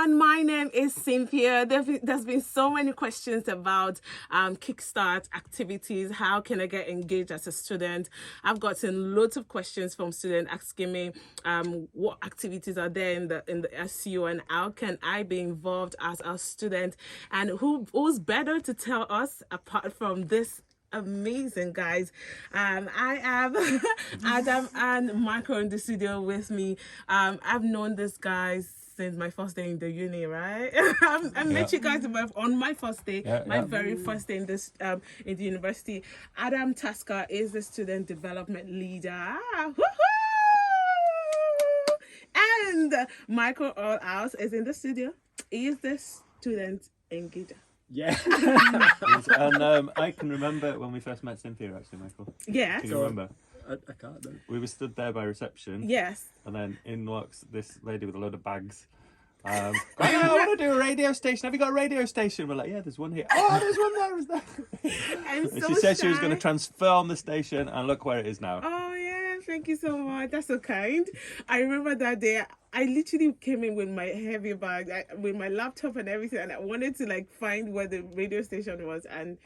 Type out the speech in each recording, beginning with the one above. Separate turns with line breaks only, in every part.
everyone, my name is Cynthia. There's been so many questions about Kickstart activities. How can I get engaged as a student? I've gotten loads of questions from students asking me what activities are there in the SU and how can I be involved as a student, and who's better to tell us apart from this amazing guys. I have Adam and Michael in the studio with me. I've known these guys since my first day in the uni, right? I met you guys on my first day, my very first day in this in the university. Adam Tasker is the student development leader. And Michael Allhouse is in the studio. He is the student engager.
Yeah.
And I can remember when we first met Cynthia, actually, Michael.
Yeah.
Can you remember?
I can't know.
We were stood there by reception.
Yes.
And then in walks this lady with a load of bags. I want to do a radio station. Have you got a radio station? We're like, yeah, there's one here. Oh, there's one there. Is there?
And
she said she was going to transform the station, and look where it is now.
Oh, yeah. Thank you so much. That's so kind. I remember that day. I literally came in with my heavy bag, with my laptop and everything, and I wanted to find where the radio station was. And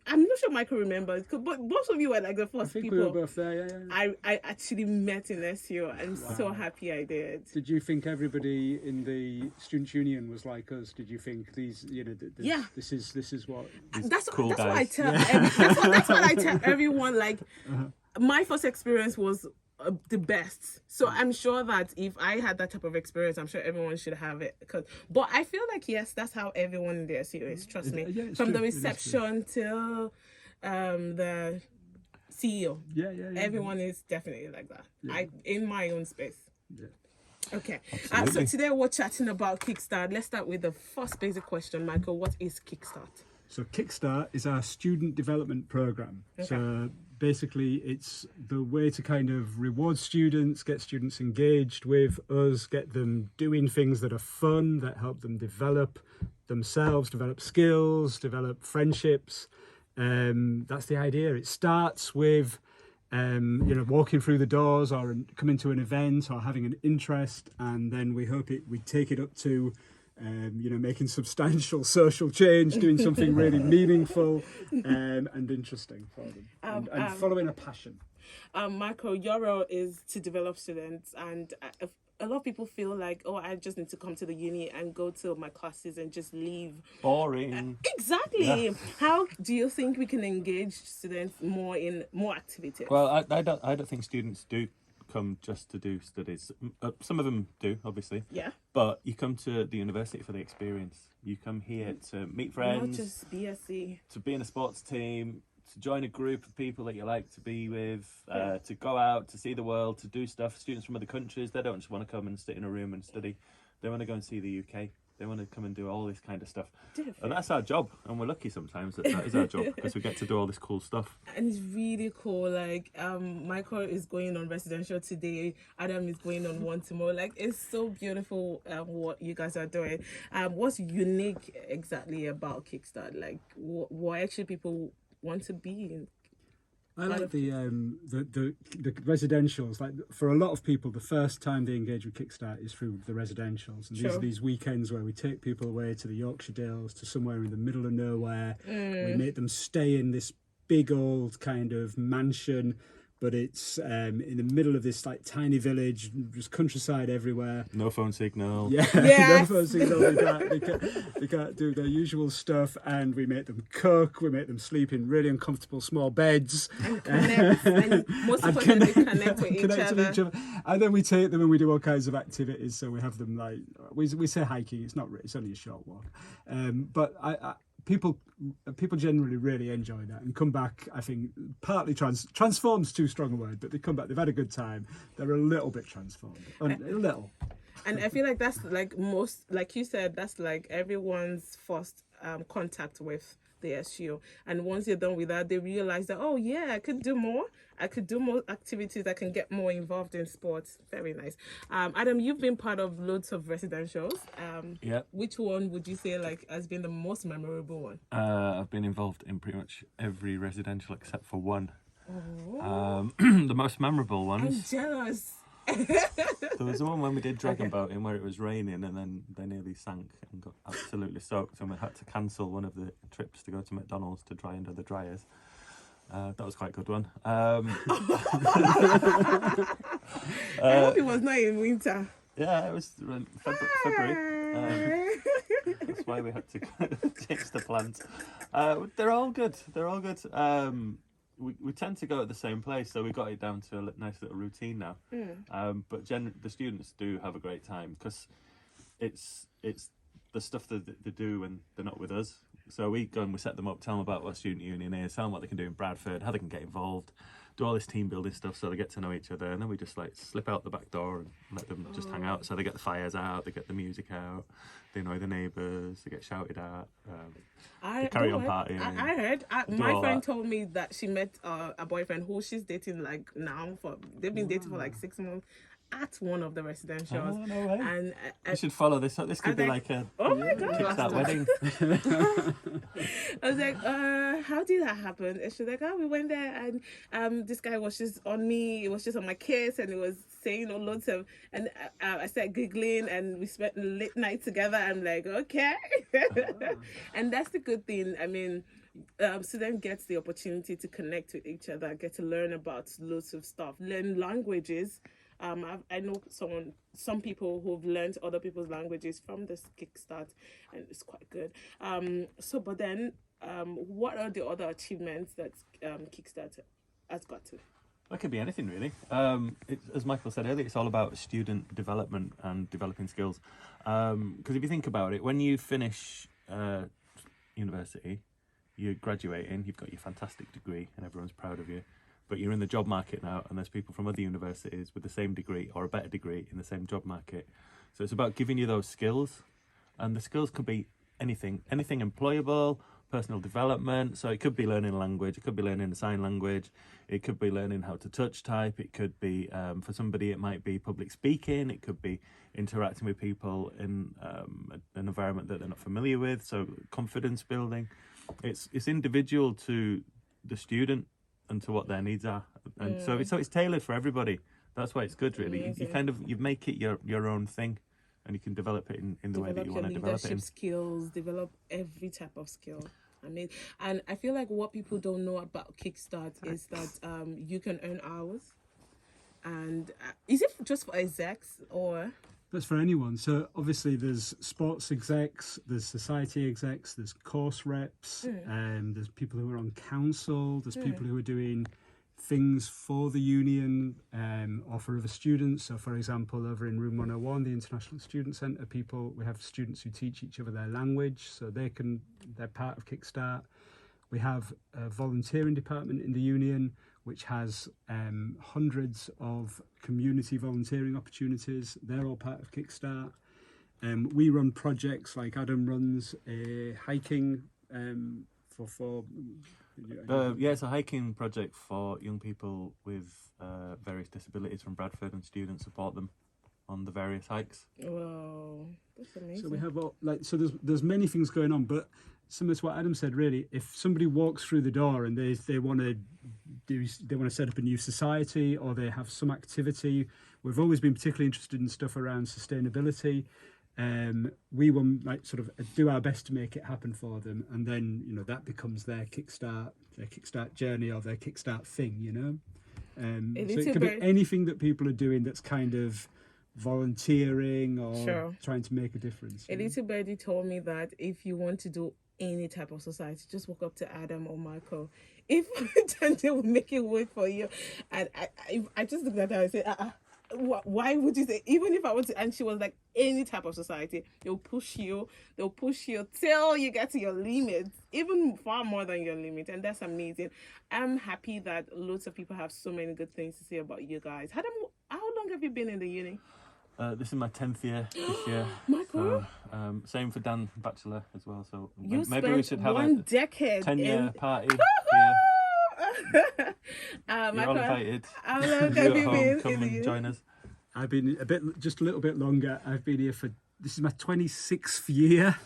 I'm not sure Michael remembers, but both of you were the first people.
We were both there, yeah.
I actually met in SU. I'm so happy I did.
Did you think everybody in the Students' Union was like us? Did you think these, this is what?
That's
cool
what
guys.
I tell. That's what I tell everyone. My first experience was the best, so I'm sure that if I had that type of experience, I'm sure everyone should have it. But I feel yes, that's how everyone in the SEO is. Trust me, from the reception till the CEO. Everyone is definitely like that. In my own space. Okay. So today we're chatting about Kickstart. Let's start with the first basic question, Michael. What is Kickstart?
So Kickstart is our student development program. Okay. So basically it's the way to kind of reward students, get students engaged with us, get them doing things that are fun, that help them develop themselves, develop skills, develop friendships. That's the idea. It starts with walking through the doors or coming to an event or having an interest, and then we take it up to making substantial social change, doing something really meaningful and interesting for them, and following a passion.
Michael, your role is to develop students, and a lot of people feel I just need to come to the uni and go to my classes and just leave.
Boring.
Exactly. Yeah. How do you think we can engage students more in more activities?
Well, I don't think students do come just to do studies. Some of them do, obviously.
Yeah.
But you come to the university for the experience. You come here to meet friends.
Not just BSc.
To be in a sports team, to join a group of people that you like to be with, to go out, to see the world, to do stuff. Students from other countries, they don't just want to come and sit in a room and study. They want to go and see the UK. They want to come and do all this kind of stuff. And that's our job. And we're lucky sometimes that is our job, because we get to do all this cool stuff.
And it's really cool. Michael is going on residential today. Adam is going on one tomorrow. It's so beautiful what you guys are doing. What's unique exactly about Kickstart? Why actually people want to be in?
I like the residentials. For a lot of people, the first time they engage with Kickstart is through the residentials. And these are these weekends where we take people away to the Yorkshire Dales, to somewhere in the middle of nowhere. We make them stay in this big old kind of mansion, but it's in the middle of this tiny village, just countryside everywhere.
No phone signal.
No phone signal. They can't do their usual stuff, and we make them cook. We make them sleep in really uncomfortable small beds.
And connect. And most importantly, connect with each other.
And then we take them and we do all kinds of activities. So we have them we say hiking. It's not. It's only a short walk. But people generally really enjoy that and come back. I think partly transforms too strong a word, but they come back, they've had a good time, they're a little bit transformed, a little.
And I feel that's most, like you said, that's everyone's first contact with the SU. And once you're done with that, they realize that, oh yeah, I could do more activities, I can get more involved in sports. Very nice. Adam, you've been part of loads of residentials. Which one would you say has been the most memorable one?
I've been involved in pretty much every residential except for one. The most memorable ones.
I'm jealous.
There was the one when we did dragon boating where it was raining and then they nearly sank and got absolutely soaked, and we had to cancel one of the trips to go to McDonald's to dry under the dryers. That was quite a good one.
I hope it was not in winter.
Yeah, it was February. That's why we had to change the plans. They're all good. They're all good. We tend to go at the same place, so we got it down to a nice little routine now. But the students do have a great time because it's the stuff that they do when they're not with us. So we go and we set them up, tell them about what student union is, tell them what they can do in Bradford, how they can get involved, do all this team building stuff so they get to know each other, and then we just like slip out the back door and let them just hang out. So they get the fires out, they get the music out, they annoy the neighbours, they get shouted at, they carry on partying.
I heard. My friend told me that she met a boyfriend who she's dating like now they've been dating for like 6 months at one of the residentials.
Oh, no way.
And
you should follow this. This could be like a Kickstart wedding.
I was like, how did that happen? And she's like, we went there and this guy was just on me. It was just on my kiss and it was saying loads of, and I started giggling and we spent a late night together. I'm like, okay. And that's the good thing. I mean, student gets the opportunity to connect with each other, get to learn about loads of stuff, learn languages. I know some people who've learned other people's languages from this Kickstart, and it's quite good. But then, what are the other achievements that Kickstart has got to?
That could be anything, really. As Michael said earlier, it's all about student development and developing skills. Because if you think about it, when you finish university, you're graduating, you've got your fantastic degree, and everyone's proud of you. But you're in the job market now, and there's people from other universities with the same degree or a better degree in the same job market. So it's about giving you those skills, and the skills could be anything employable, personal development. So it could be learning a language, it could be learning a sign language, it could be learning how to touch type, it could be, for somebody it might be public speaking, it could be interacting with people in an environment that they're not familiar with, so confidence building. It's individual to the student and to what their needs are, and so it's tailored for everybody. That's why it's good, really. You make it your own thing, and you can develop it in the way that you want to develop it.
Leadership skills, develop every type of skill. I mean, and I feel like what people don't know about Kickstart is that you can earn hours, and is it just for execs or?
That's for anyone. So obviously there's sports execs, there's society execs, there's course reps, there's people who are on council, there's people who are doing things for the union or for other students. So for example, over in room 101, the International Student Centre, we have students who teach each other their language, so they're part of Kickstart. We have a volunteering department in the union, which has hundreds of community volunteering opportunities. They're all part of Kickstart. We run projects like Adam runs a hiking
it's a hiking project for young people with various disabilities from Bradford, and students support them on the various hikes.
Wow, that's amazing.
So we have there's many things going on, but similar to what Adam said, really, if somebody walks through the door and they want to set up a new society or they have some activity, we've always been particularly interested in stuff around sustainability. We will do our best to make it happen for them, and then that becomes their Kickstart journey or their Kickstart thing. So it could be anything that people are doing that's kind of volunteering or trying to make a difference.
A little birdie told me that if you want to do any type of society, just walk up to Adam or Michael. If they will make it work for you. And I just looked at her and said, why would you say, even if I want to, and she was like, any type of society, they'll push you till you get to your limit, even far more than your limit, and that's amazing. I'm happy that lots of people have so many good things to say about you guys. How long have you been in the uni?
This is my 10th year this year.
Michael?
So, same for Dan Bachelor as well. So
maybe we should have a
decade 10-year party. You're all invited.
How long have you been?
Come and join us.
I've been just a little bit longer. I've been here this is my 26th year.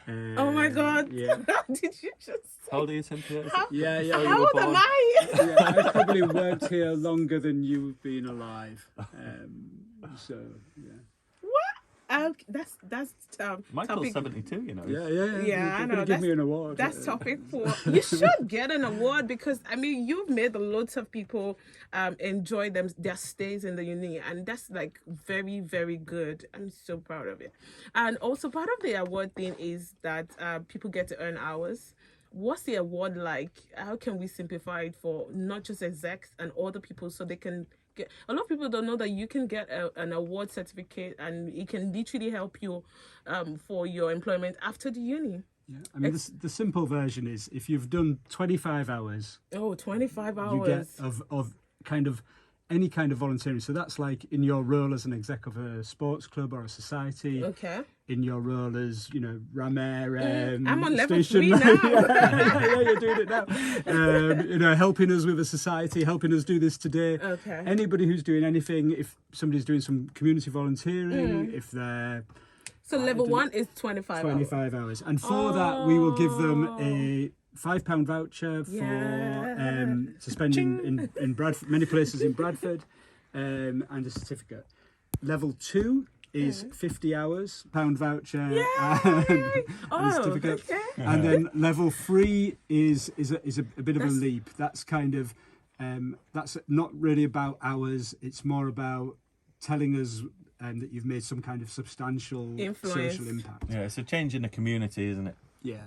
Oh my God!
Yeah.
Did you just?
How old are you, Cynthia?
Yeah.
How old am I?
Yeah, probably worked here longer than you've been alive. So yeah.
That's
Michael's
topic.
72, you know.
Yeah.
Yeah, I
They're
know.
gonna give me an award.
That's topic for. You should get an award because I mean you've made lots of people enjoy their stays in the uni, and that's like very very good. I'm so proud of it. And also part of the award thing is that people get to earn hours. What's the award like? How can we simplify it for not just execs and other people so they can get? A lot of people don't know that you can get an award certificate and it can literally help you for your employment after the uni.
Yeah. I mean, the simple version is if you've done 25 hours.
Oh, 25 hours.
You get of kind of any kind of volunteering. So that's like in your role as an exec of a sports club or a society.
Okay.
In your role as, Ramer.
I'm on level
station
3 now.
yeah, you're doing it now. Helping us with a society, helping us do this today.
Okay.
Anybody who's doing anything, if somebody's doing some community volunteering, if they're...
So level 1 is 25
hours. And for that, we will give them a £5 voucher for to spend in Bradford, many places in Bradford, and a certificate. Level 2 is 50 hours, £1 voucher, and a certificate.
Okay.
And then level 3 is a bit of a leap. That's kind of that's not really about hours. It's more about telling us that you've made some kind of substantial social impact.
Yeah, it's a change in the community, isn't it?
Yeah.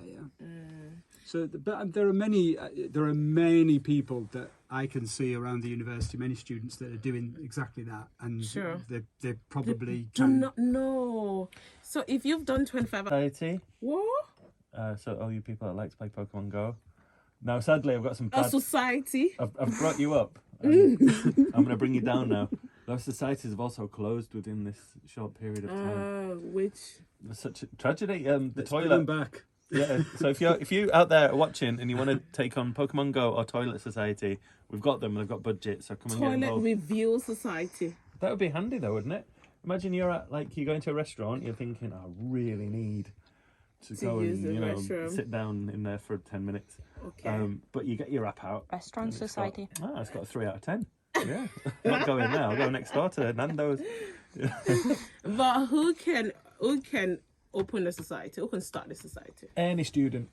So, but there are many people that I can see around the university, many students that are doing exactly that, and they probably
do not know. So if you've done 25 hours,
Society.
what?
So all you people that like to play Pokemon Go. Now, sadly, I've got some
A
bad...
society.
I've brought you up. I'm going to bring you down now. Those societies have also closed within this short period of time.
Which?
It's such a tragedy. The
Let's
toilet.
bring them back.
Yeah. So if you out there are watching and you want to take on Pokemon Go or Toilet Society, we've got them. They've got budget, so come and get
Toilet
involved.
Review Society.
That would be handy though, wouldn't it? Imagine you're going to a restaurant, you're thinking, I really need to go
use
and
the restroom.
sit down in there for 10 minutes.
Okay.
But you get your app out.
Restaurant Society.
It's got a 3 out of 10. Yeah. I'm not going there. I'll go next door to Nando's.
But who can open a society? Who can start a society?
Any student.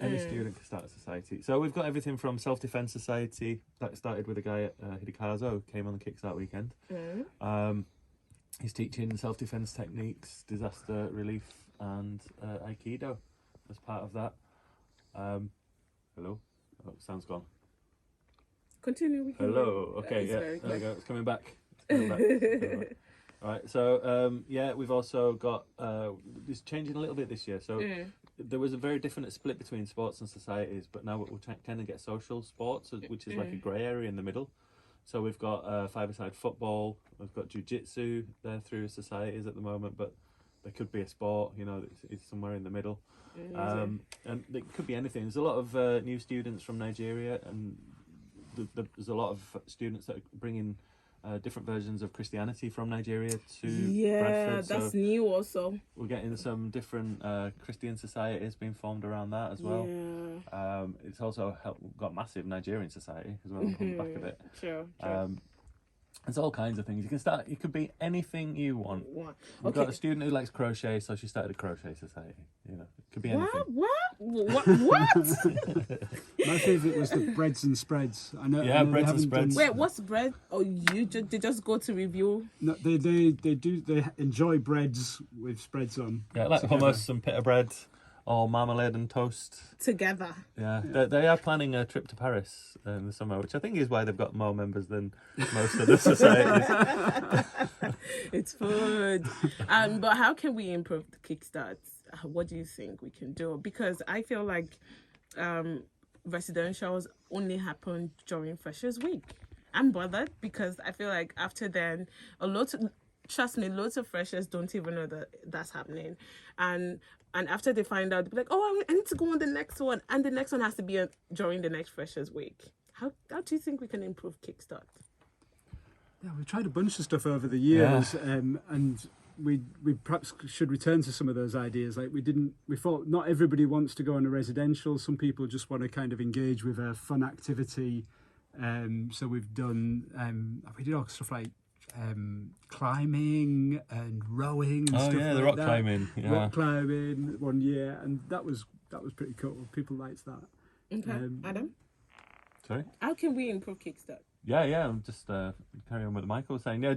Any student can start a society. So we've got everything from self-defense society that started with a guy at Hidekazo who came on the Kickstart weekend. He's teaching self-defense techniques, disaster relief, and Aikido as part of that. Hello? Oh, sound's gone.
Continue.
Hello. Okay,
It's
yeah.
very
There we
quick.
go. It's coming back. Alright. All right. So we've also got it's changing a little bit this year. So there was a very definite split between sports and societies, but now we'll kind of get social sports, which is like a grey area in the middle. So we've got five-a-side football. We've got jiu-jitsu. They're through societies at the moment, but there could be a sport. It's somewhere in the middle. And it could be anything. There's a lot of new students from Nigeria, and there's a lot of students that are bringing different versions of Christianity from Nigeria to Bradford.
That's new also.
We're getting some different Christian societies being formed around that as well.
Yeah.
It's also got massive Nigerian society as well on the back of it.
Sure.
There's all kinds of things. You can start. It could be anything you want.
What?
We've got a student who likes crochet, so she started a crochet society. It could be anything.
What?
My favourite was the breads and spreads. I know.
Yeah,
I know
breads
they
and
haven't done-
spreads.
Wait, what's bread? Oh, they just go to review
No, they enjoy breads with spreads on.
Yeah, like
together.
hummus and pita bread, or marmalade and toast.
together.
Yeah, they are planning a trip to Paris in the summer, which I think is why they've got more members than most of the societies.
It's food. But how can we improve the Kickstart? What do you think we can do? Because I feel like residentials only happen during Freshers Week. I'm bothered because I feel like after then, trust me, lots of freshers don't even know that that's happening. And after they find out, they'll be like, oh, I need to go on the next one. And the next one has to be during the next Freshers Week. How do you think we can improve Kickstart?
Yeah, we've tried a bunch of stuff over the years, and we perhaps should return to some of those ideas. Like we thought not everybody wants to go on a residential. Some people just want to kind of engage with a fun activity So we've done, we did all stuff like climbing and rowing and stuff
the
like
rock
that.
climbing. Yeah.
Rock climbing one year, and that was pretty cool. People liked that.
Okay, Adam,
Sorry?
how can we improve Kickstart?
Yeah. I'm just carry on with what Michael was saying. Yeah,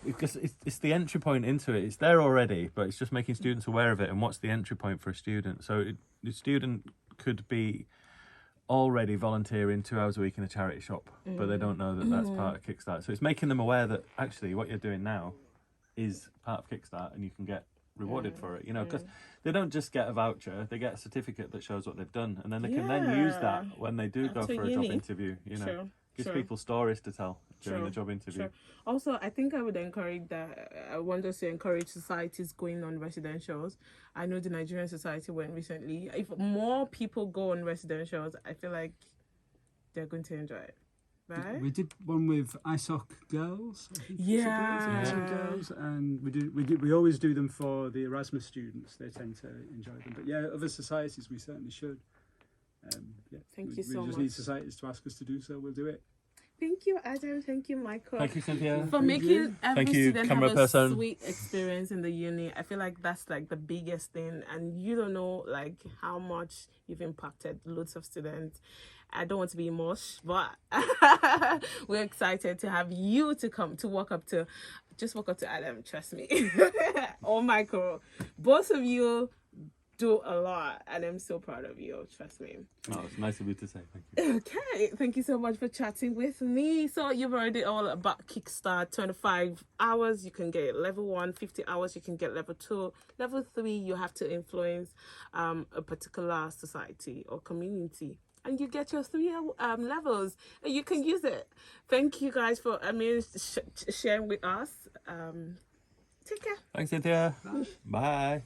it's the entry point into it. It's there already, but it's just making students aware of it and what's the entry point for a student. So the student could be already volunteering 2 hours a week in a charity shop, but they don't know that that's part of Kickstart. So it's making them aware that actually what you're doing now is part of Kickstart, and you can get rewarded for it. You know, because they don't just get a voucher; they get a certificate that shows what they've done, and then they can then use that when they do go
After
for a
uni.
job interview. You know,
Sure,
gives
sure.
people stories to tell during
Sure,
the job interview.
Sure. Also, I think I would encourage that. I want us to encourage societies going on residentials. I know the Nigerian Society went recently. If more people go on residentials, I feel like they're going to enjoy it. Right?
We did one with ISOC girls. I think
Yeah.
it's ISOC girls, and we always do them for the Erasmus students. They tend to enjoy them. But yeah, other societies we certainly should.
Thank you so
We just
much.
need societies to ask us to do so. We'll do it.
Thank you, Adam. Thank you, Michael.
Thank you, Cynthia.
For making every
Thank you,
student
camera
have
person.
a sweet experience in the uni. I feel like that's like the biggest thing, and you don't know like how much you've impacted loads of students. I don't want to be mush, but we're excited to have you to come to walk up to Adam. Trust me, or Michael. Both of you do a lot, and I'm so proud of you. Trust me.
Oh, it's nice of you to say. Thank you.
Okay, thank you so much for chatting with me. So you've already all about Kickstart. 25 hours, you can get level 1. 50 hours, you can get level 2. Level 3, you have to influence a particular society or community, and you get your 3 levels, and you can use it. Thank you guys for sharing with us. Take care.
Thanks, Cynthia. Bye.